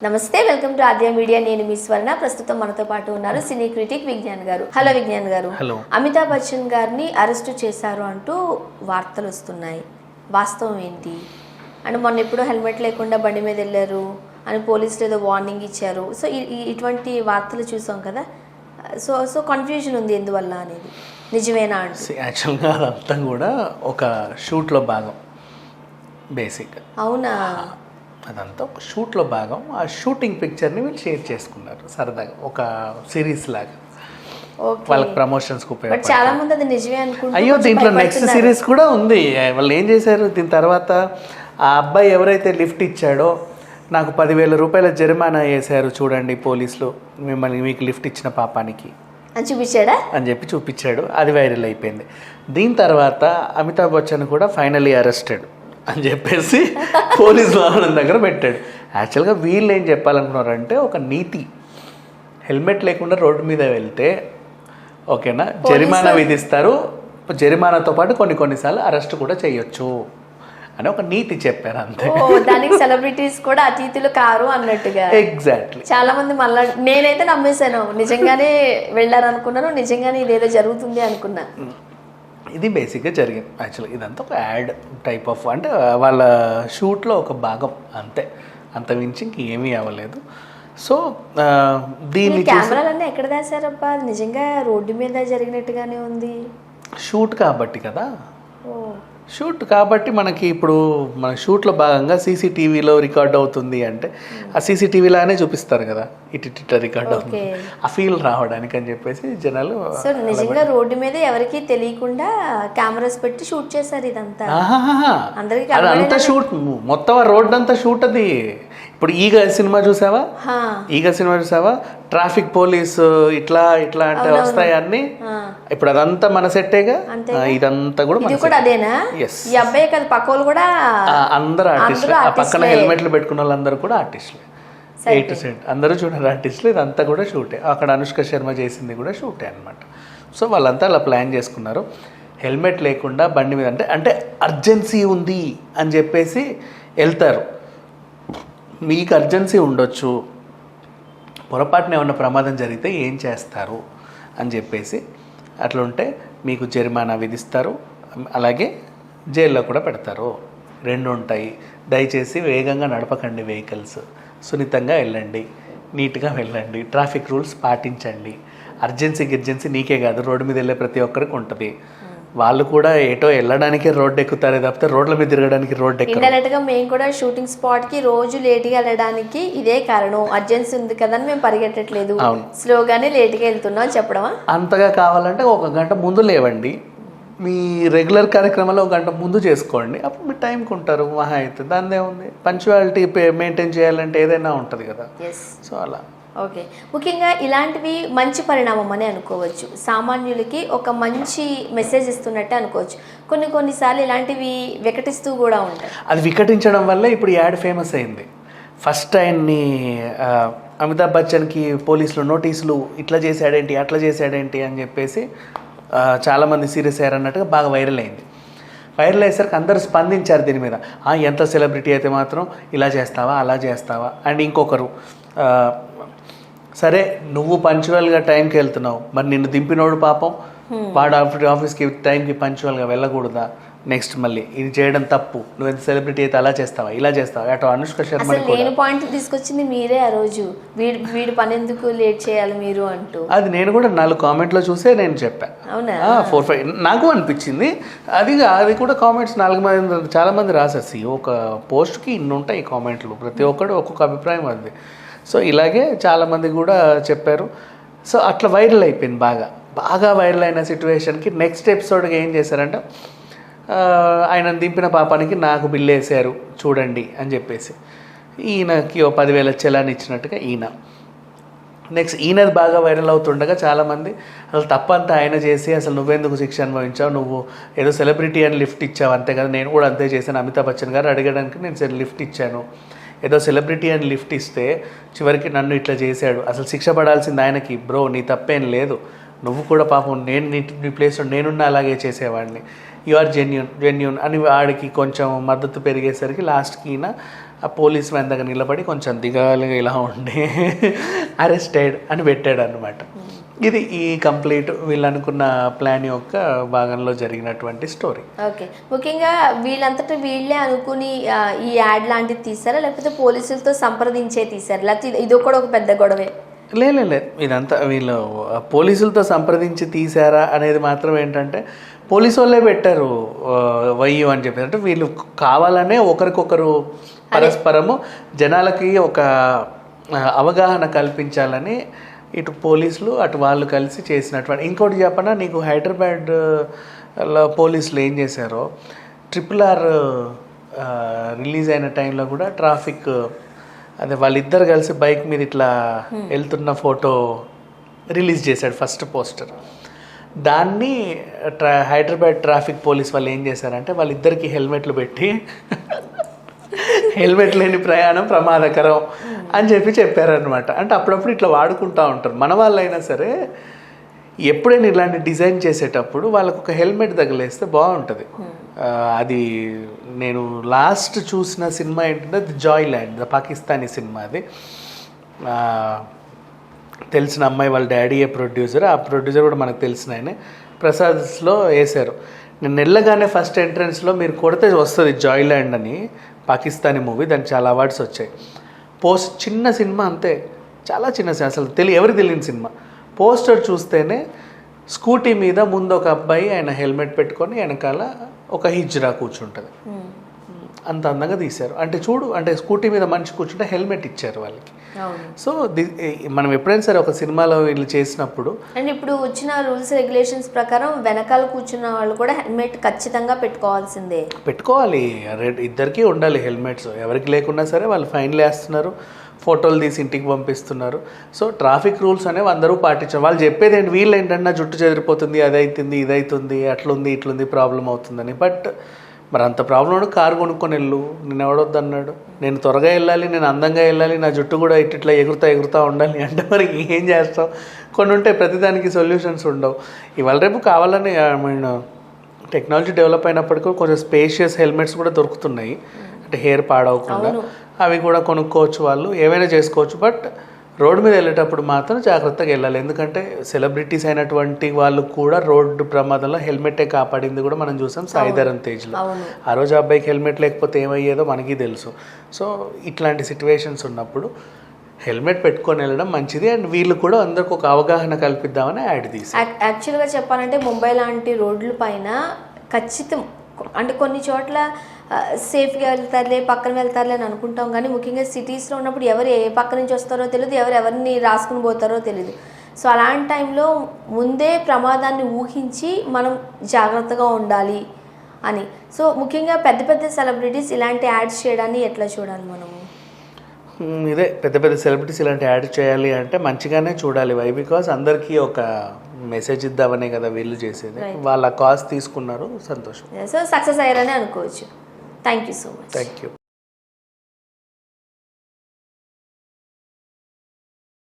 నమస్తే, welcome to Aadya media. నేను మీ స్వర్ణ. ప్రస్తుతం మనతో పాటు ఉన్నారు సినీ క్రిటిక్ విజ్ఞాన్ గారు. హలో విజ్ఞాన్ గారు. అమితాబ్ బచ్చన్ గారిని అరెస్టు చేశారు అంటూ వార్తలు వస్తున్నాయి. వాస్తవం ఏంటి? అంటే మొన్న ఎప్పుడో హెల్మెట్ లేకుండా బండి మీద వెళ్ళారు అని పోలీసులు ఏదో వార్నింగ్ ఇచ్చారు. సో ఇటువంటి వార్తలు చూసాం కదా. సో కన్ఫ్యూజన్ ఉంది ఎందువల్ల అనేది. నిజమేనా అంటే యాక్చువల్గా అదంతా కూడా ఒక షూట్లో భాగం. బేసిక్ అవునా? అదంతా ఒక షూట్లో భాగం. ఆ షూటింగ్ పిక్చర్ని వీళ్ళు షేర్ చేసుకున్నారు సరదాగా, ఒక సిరీస్ లాగా. వాళ్ళకి ప్రమోషన్స్కి ఉపయోగపడుతుంది. చాలా మంది అది నిజమే అనుకుంటారు. అయ్యో, దీంట్లో నెక్స్ట్ సిరీస్ కూడా ఉంది. వాళ్ళు ఏం చేశారు, దీని తర్వాత ఆ అబ్బాయి ఎవరైతే లిఫ్ట్ ఇచ్చాడో నాకు 10,000 రూపాయల జరిమానా వేశారు చూడండి పోలీసులు, మీకు లిఫ్ట్ ఇచ్చిన పాపానికి అని చూపించాడా అని చెప్పి చూపించాడు. అది వైరల్ అయిపోయింది. దీని తర్వాత అమితాబ్ బచ్చన్ కూడా ఫైనలీ అరెస్టెడ్ అని చెప్పేసి పోలీస్ వాహనం దగ్గర పెట్టాడు. యాక్చువల్గా వీళ్ళు ఏం చెప్పాలనుకున్నారంటే, ఒక నీతి, హెల్మెట్ లేకుండా రోడ్డు మీద వెళ్తే ఓకేనా జరిమానా విధిస్తారు, జరిమానాతో పాటు కొన్నిసార్లు అరెస్ట్ కూడా చేయొచ్చు అని ఒక నీతి చెప్పారు అంతే. దానికి సెలబ్రిటీస్ కూడా అతిథులు కారు అన్నట్టుగా. ఎగ్జాక్ట్లీ. చాలా మంది మళ్ళీ నేనైతే నమ్మేశాను, నిజంగానే వెళ్ళారనుకున్నాను, నిజంగానే ఇదేదో జరుగుతుంది అనుకున్నా. ఇది బేసిక్గా జరిగింది. యాక్చువల్గా ఇదంతా ఒక యాడ్ టైప్ ఆఫ్, అంటే వాళ్ళ షూట్లో ఒక భాగం అంతే, అంత మించి ఇంకేమీ అవ్వలేదు. సో దీన్ని కెమెరాలన్నీ ఎక్కడ దాచారబ్బా? నిజంగా రోడ్డు మీద జరిగినట్టుగానే ఉంది. షూట్ కాబట్టి కదా, షూట్ కాబట్టి మనకి ఇప్పుడు మన షూట్లో భాగంగా సీసీటీవీలో రికార్డ్ అవుతుంది అంటే ఆ సీసీటీవీలానే చూపిస్తారు కదా, ఇట్లా రికార్డ్ అవుతుంది, ఆ ఫీల్ రావడానికి అని చెప్పేసి జనాలు. సో నిజంగా రోడ్డు మీద ఎవరికి తెలియకుండా కెమెరాస్ పెట్టి షూట్ చేశారు ఇదంతా. అదంతా షూట్, మొత్తం ఆ రోడ్ అంతా షూట్. అది ఇప్పుడు ఈగ సినిమా చూసావా? ట్రాఫిక్ పోలీస్ ఇట్లా అంటే వస్తాయి అన్ని. ఇప్పుడు అదంతా మన సెట్టేగా, ఇదంతా కూడా అదేనా? ఈ అబ్బాయి కదా, పక్కోళ్ళు కూడా అందరూ ఆర్టిస్టులు. ఆ పక్కన హెల్మెట్లు పెట్టుకున్న వాళ్ళందరూ కూడా ఆర్టిస్టులే, 8% అందరూ చూడాలి ఆర్టిస్టులు. ఇదంతా కూడా షూటే. అక్కడ అనుష్క శర్మ చేసింది కూడా షూటే అనమాట. సో వాళ్ళంతా అలా ప్లాన్ చేసుకున్నారు. హెల్మెట్ లేకుండా బండి మీద అంటే అర్జెన్సీ ఉంది అని చెప్పేసి వెళ్తారు. మీకు అర్జెన్సీ ఉండొచ్చు, పొరపాటున ఏమన్నా ప్రమాదం జరిగితే ఏం చేస్తారు అని చెప్పేసి అట్లుంటే మీకు జరిమానా విధిస్తారు, అలాగే జైల్లో కూడా పెడతారు. 2 ఉంటాయి. దయచేసి వేగంగా నడపకండి, వెహికల్స్ సున్నితంగా వెళ్ళండి, నీట్గా వెళ్ళండి, ట్రాఫిక్ రూల్స్ పాటించండి. అర్జెన్సీ నీకే కాదు, రోడ్డు మీద వెళ్ళే ప్రతి ఒక్కరికి ఉంటుంది. వాళ్ళు కూడా ఏటో వెళ్ళడానికే రోడ్డు ఎక్కుతారే తప్పితే రోడ్ల మీద తిరగడానికి రోడ్డు ఎక్కుతారు. ఇండైరెక్ట్ గా మేము కూడా షూటింగ్ స్పాట్ కి రోజు లేట్గా వెళ్ళడానికి ఇదే కారణం, అర్జెన్సీ ఉంది కదా అని మేము పరిగెట్టట్లేదు, స్లోగానే లేట్గా వెళ్తున్నాం చెప్పడమా? అంతగా కావాలంటే 1 గంట ముందు లేవండి, మీ రెగ్యులర్ కార్యక్రమాల్లో 1 గంట ముందు చేసుకోండి, అప్పుడు మీరు టైంకి ఉంటారు. మహా అయితే దాన్నే ఉంది. పంచువాలిటీ మెయింటైన్ చేయాలంటే ఏదైనా ఉంటుంది కదా. సో అలా. ఓకే, ముఖ్యంగా ఇలాంటివి మంచి పరిణామం అని అనుకోవచ్చు. సామాన్యులకి ఒక మంచి మెసేజ్ ఇస్తున్నట్టే అనుకోవచ్చు. కొన్నిసార్లు ఇలాంటివి వికటిస్తూ కూడా ఉంటాయి. అది వికటించడం వల్ల ఇప్పుడు యాడ్ ఫేమస్ అయింది. ఫస్ట్ ఆయన్ని అమితాబ్ బచ్చన్కి పోలీసులు నోటీసులు ఇట్లా చేశాడేంటి అట్లా చేశాడేంటి అని చెప్పేసి చాలామంది సీరియస్ అయ్యారన్నట్టుగా బాగా వైరల్ అయింది. వైరల్ అయ్యేసరికి అందరూ స్పందించారు దీని మీద. ఎంత సెలబ్రిటీ అయితే మాత్రం ఇలా చేస్తావా అలా చేస్తావా. అండ్ ఇంకొకరు, సరే నువ్వు పంచువల్గా టైంకి వెళ్తున్నావు, మరి నిన్ను దింపినోడు పాపం వాడు ఆఫీస్కి టైంకి పంచువల్గా వెళ్ళకూడదా? నెక్స్ట్ మళ్ళీ ఇది చేయడం తప్పు, నువ్వు ఎంత సెలబ్రిటీ అయితే అలా చేస్తావా ఇలా చేస్తావా. అటు అనుష్క శర్మ నేను పాయింట్ తీసుకొచ్చింది మీరే ఆ రోజు, వీడి పని ఎందుకు లేట్ చేయాలి మీరు అంటూ. అది నేను కూడా 4 కామెంట్లో చూసే నేను చెప్పాను. అవునా? 4-5 నాకు అనిపించింది. అది కూడా కామెంట్స్ 4 మంది చాలామంది రాసేసి ఒక పోస్ట్కి ఇన్ని ఉంటాయి కామెంట్లు, ప్రతి ఒక్కడు ఒక్కొక్క అభిప్రాయం అది. సో ఇలాగే చాలామంది కూడా చెప్పారు. సో అట్లా వైరల్ అయిపోయింది. బాగా వైరల్ అయిన సిచ్యువేషన్కి నెక్స్ట్ ఎపిసోడ్గా ఏం చేశారంటే, ఆయన దింపిన పాపానికి నాకు బిల్లు వేసారు చూడండి అని చెప్పేసి ఈయనకి 10,000 చలాన్ని ఇచ్చినట్టుగా ఈయనది బాగా వైరల్ అవుతుండగా చాలామంది అసలు తప్పంతా ఆయన చేసి అసలు నువ్వెందుకు శిక్ష అనుభవించావు, నువ్వు ఏదో సెలబ్రిటీ అని లిఫ్ట్ ఇచ్చావు అంతే కదా, నేను కూడా అంతే చేశాను, అమితాబ్ బచ్చన్ గారు అడగడానికి నేను లిఫ్ట్ ఇచ్చాను, ఏదో సెలబ్రిటీ అని లిఫ్ట్ ఇస్తే చివరికి నన్ను ఇట్లా చేశాడు, అసలు శిక్ష పడాల్సింది ఆయనకి. బ్రో నీ తప్పేం లేదు, నువ్వు కూడా పాపం నేను నీ ప్లేస్లో నేనున్నా అలాగే చేసేవాడిని, యు ఆర్ జెన్యూన్ అని వాడికి కొంచెం మద్దతు పెరిగేసరికి లాస్ట్కి ఈయన ఆ పోలీస్ మ్యాన్ దగ్గర నిలబడి కొంచెం దిగాలుగా ఇలా ఉండి అరెస్టెడ్ అని పెట్టాడు అనమాట. ఇది ఈ కంప్లీట్ వీళ్ళు అనుకున్న ప్లాన్ యొక్క భాగంలో జరిగినటువంటి స్టోరీ. ఓకే, ముఖ్యంగా వీళ్ళంతటా వీళ్ళే అనుకుని ఈ యాడ్ లాంటిది తీసారా, లేకపోతే పోలీసులతో సంప్రదించే తీసారా, లేకపోతే ఇది కూడా ఒక పెద్ద గొడవే? లేదు, ఇదంతా వీళ్ళు పోలీసులతో సంప్రదించి తీసారా అనేది మాత్రం ఏంటంటే పోలీసు వాళ్ళే పెట్టారు వయ్యు అని చెప్పి. అంటే వీళ్ళు కావాలనే ఒకరికొకరు పరస్పరము జనాలకి ఒక అవగాహన కల్పించాలని ఇటు పోలీసులు అటు వాళ్ళు కలిసి చేసినటువంటి. ఇంకోటి చెప్పనా నీకు, హైదరాబాద్లో పోలీసులు ఏం చేశారో, RRR రిలీజ్ అయిన టైంలో కూడా ట్రాఫిక్ అదే వాళ్ళిద్దరు కలిసి బైక్ మీద ఇట్లా వెళ్తున్న ఫోటో రిలీజ్ చేశాడు ఫస్ట్ పోస్టర్. దాన్ని హైదరాబాద్ ట్రాఫిక్ పోలీస్ వాళ్ళు ఏం చేశారంటే వాళ్ళిద్దరికి హెల్మెట్లు పెట్టి హెల్మెట్ లేని ప్రయాణం ప్రమాదకరం అని చెప్పారనమాట. అంటే అప్పుడప్పుడు ఇట్లా వాడుకుంటూ ఉంటారు. మన వాళ్ళైనా సరే ఎప్పుడైనా ఇలాంటి డిజైన్ చేసేటప్పుడు వాళ్ళకు ఒక హెల్మెట్ తగిలేస్తే బాగుంటుంది. అది నేను లాస్ట్ చూసిన సినిమా ఏంటంటే the Joy land, the Pakistani cinema. అది తెలిసిన అమ్మాయి వాళ్ళ డాడీయే ప్రొడ్యూసర్. ఆ ప్రొడ్యూసర్ కూడా మనకు తెలిసిన ఆయనే. ప్రసాద్స్లో వేశారు. నేను వెళ్ళగానే ఫస్ట్ ఎంట్రన్స్లో మీరు కొడితే వస్తుంది జాయ్ ల్యాండ్ అని, పాకిస్తానీ మూవీ. దానికి చాలా అవార్డ్స్ వచ్చాయి. చిన్న సినిమా అంతే, చాలా చిన్న సినిమా, అసలు ఎవరికి తెలియని సినిమా. పోస్టర్ చూస్తేనే స్కూటీ మీద ముందు ఒక అబ్బాయి, ఆయన హెల్మెట్ పెట్టుకొని వెనకాల ఒక హిజ్రా కూర్చుంటుంది. అంత అందంగా తీశారు. అంటే చూడు, అంటే స్కూటీ మీద మనిషి కూర్చుంటే హెల్మెట్ ఇచ్చారు వాళ్ళకి. సో మనం ఎప్పుడైనా సరే ఒక సినిమాలో వీళ్ళు చేసినప్పుడు, అండ్ ఇప్పుడు వచ్చిన రూల్స్ రెగ్యులేషన్స్ ప్రకారం వెనకాల కూర్చున్న వాళ్ళు కూడా హెల్మెట్ ఖచ్చితంగా పెట్టుకోవాలి. ఇద్దరికీ ఉండాలి హెల్మెట్స్. ఎవరికి లేకున్నా సరే వాళ్ళు ఫైన్లు వేస్తున్నారు, ఫోటోలు తీసి ఇంటికి పంపిస్తున్నారు. సో ట్రాఫిక్ రూల్స్ అనేవి అందరూ పాటించారు. వాళ్ళు చెప్పేది ఏంటి, వీళ్ళు ఏంటన్నా జుట్టు చెదిరిపోతుంది, అదైతుంది, ఇదైతుంది, అట్లుంది, ఇట్లుంది, ప్రాబ్లం అవుతుందని. బట్ మరి అంత ప్రాబ్లం ఉంటే కారు కొనుక్కొని వెళ్ళు, నేను ఎవడొద్దు అన్నాడు. నేను త్వరగా వెళ్ళాలి, నేను అందంగా వెళ్ళాలి, నా జుట్టు కూడా ఇట్లా ఎగురుతా ఉండాలి అంటే మరి ఏం చేస్తాం? కొన్ని ఉంటే ప్రతిదానికి సొల్యూషన్స్ ఉండవు. ఇవాళ రేపు కావాలని టెక్నాలజీ డెవలప్ అయినప్పటికీ కొంచెం స్పేషియస్ హెల్మెట్స్ కూడా దొరుకుతున్నాయి. అంటే హెయిర్ పాడవకుండా అవి కూడా కొనుక్కోవచ్చు, వాళ్ళు ఏమైనా చేసుకోవచ్చు. బట్ రోడ్డు మీద వెళ్ళేటప్పుడు మాత్రం జాగ్రత్తగా వెళ్ళాలి. ఎందుకంటే సెలబ్రిటీస్ అయినటువంటి వాళ్ళు కూడా రోడ్డు ప్రమాదంలో హెల్మెటే కాపాడింది కూడా మనం చూసాం సాయిధరమ్ తేజ్లో. ఆ రోజు అబ్బాయికి హెల్మెట్ లేకపోతే ఏమయ్యేదో మనకి తెలుసు. సో ఇట్లాంటి సిచ్యువేషన్స్ ఉన్నప్పుడు హెల్మెట్ పెట్టుకొని వెళ్ళడం మంచిది. అండ్ వీళ్ళు కూడా అందరికి ఒక అవగాహన కల్పిద్దామని యాడ్ తీసి. యాక్చువల్గా చెప్పాలంటే ముంబై లాంటి రోడ్ల పైన ఖచ్చితం, అంటే కొన్ని చోట్ల సేఫ్గా వెళ్తారులే, పక్కన వెళ్తారులే అని అనుకుంటాం. కానీ ముఖ్యంగా సిటీస్లో ఉన్నప్పుడు ఎవరు ఏ పక్క నుంచి వస్తారో తెలియదు, ఎవరిని రాసుకుని పోతారో తెలియదు. సో అలాంటి టైంలో ముందే ప్రమాదాన్ని ఊహించి మనం జాగ్రత్తగా ఉండాలి అని. సో ముఖ్యంగా పెద్ద పెద్ద సెలబ్రిటీస్ ఇలాంటి యాడ్స్ చేయడాన్ని ఎట్లా చూడాలి మనము? ఇదే పెద్ద సెలబ్రిటీస్ ఇలాంటి యాడ్ చేయాలి అంటే మంచిగానే చూడాలి. వై? బికాస్ అందరికీ ఒక మెసేజ్ ఇద్దామనే కదా వీళ్ళు చేసేది. వాళ్ళ కాస్ట్ తీసుకున్నారు, సంతోషం. సో సక్సెస్ అయ్యారని అనుకోవచ్చు. Thank you so much. Thank you.